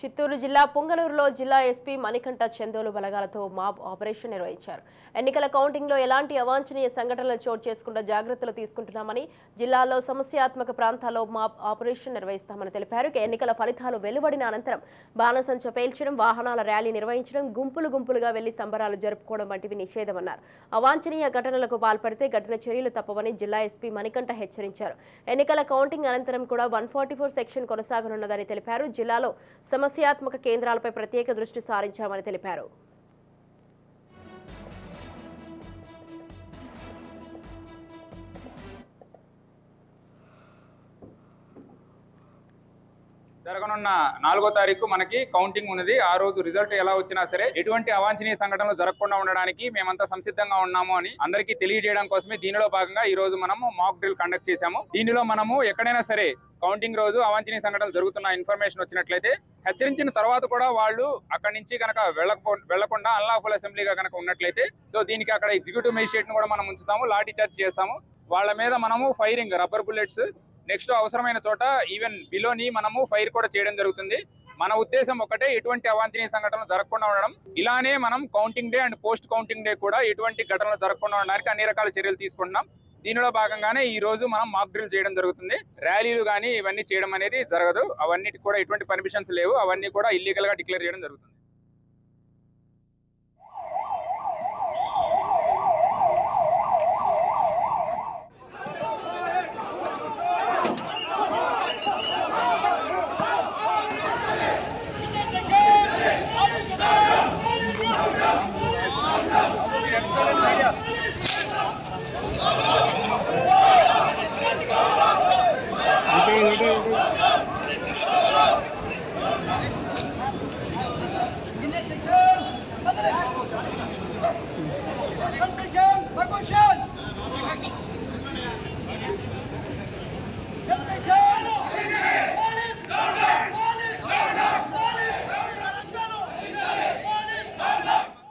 చిత్తూరు జిల్లా పుంగనూరులో జిల్లా ఎస్పీ మణికంఠ చందోలు బలగాలతో మాబ్ ఆపరేషన్ నిర్వహించారు. ఎన్నికల కౌంటింగ్లో ఎలాంటి అవాంఛనీయ సంఘటనలు చోటు చేసుకుండా జాగ్రత్తలు తీసుకుంటున్నామని, జిల్లాలో సమస్యాత్మక ప్రాంతాల్లో మాబ్ ఆపరేషన్ నిర్వహిస్తామని తెలిపారు. ఎన్నికల ఫలితాలు వెలువడిన అనంతరం బాణసంచ పేల్చడం, వాహనాల ర్యాలీ నిర్వహించడం, గుంపులుగా వెళ్లి సంబరాలు జరుపుకోవడం వంటివి నిషేధమన్నారు. అవాంఛనీయ ఘటనలకు పాల్పడితే కఠిన చర్యలు తప్పవని జిల్లా ఎస్పీ మణికంఠ హెచ్చరించారు. ఎన్నికల కౌంటింగ్ అనంతరం కూడా 144 సెక్షన్ కొనసాగనున్నదని తెలిపారు. జిల్లాలో సమస్యాత్మక కేంద్రాలపై ప్రత్యేక దృష్టి సారించామని తెలిపారు. జరగనున్న 4వ తారీఖు మనకి కౌంటింగ్ ఉన్నది. ఆ రోజు రిజల్ట్ ఎలా వచ్చినా సరే ఎటువంటి అవాంఛనీయ సంఘటనలు జరగకుండా ఉండడానికి మేమంతా సంసిద్ధంగా ఉన్నాము అని అందరికీ తెలియజేయడం కోసమే దీనిలో భాగంగా ఈ రోజు మనము మాక్ డ్రిల్ కండక్ట్ చేశాము. దీనిలో మనము ఎక్కడైనా సరే కౌంటింగ్ రోజు అవాంఛనీయ సంఘటనలు జరుగుతున్న ఇన్ఫర్మేషన్ వచ్చినట్లయితే హెచ్చరించిన తర్వాత కూడా వాళ్ళు అక్కడి నుంచి కనుక వెళ్లకుండా అన్లాఫుల్ అసెంబ్లీగా కనుక ఉన్నట్లయితే సో దీనికి అక్కడ ఎగ్జిక్యూటివ్ మేజిస్ట్రేట్ ను కూడా మనం ఉంచుతాము, లాఠీ చార్జ్ చేస్తాము. వాళ్ళ మీద మనము ఫైరింగ్ రబ్బర్ బుల్లెట్స్, నెక్స్ట్ అవసరమైన చోట ఈవెన్ బిలోని మనము ఫైర్ కూడా చేయడం జరుగుతుంది. మన ఉద్దేశం ఒకటే, ఎటువంటి అవాంఛనీయ సంఘటనలు జరగకుండా ఉండడం. ఇలానే మనం counting day and post counting day కూడా ఎటువంటి ఘటనలు జరగకుండా ఉండడానికి అన్ని రకాల చర్యలు తీసుకుంటున్నాం. దీనిలో భాగంగానే ఈ రోజు మనం మాక్ డ్రిల్ చేయడం జరుగుతుంది. ర్యాలీలు కానీ ఇవన్నీ చేయడం అనేది జరగదు. అవన్నిటి కూడా ఎటువంటి పర్మిషన్స్ లేవు. అవన్నీ కూడా ఇల్లీగల్ గా డిక్లేర్ చేయడం జరుగుతుంది. Attention!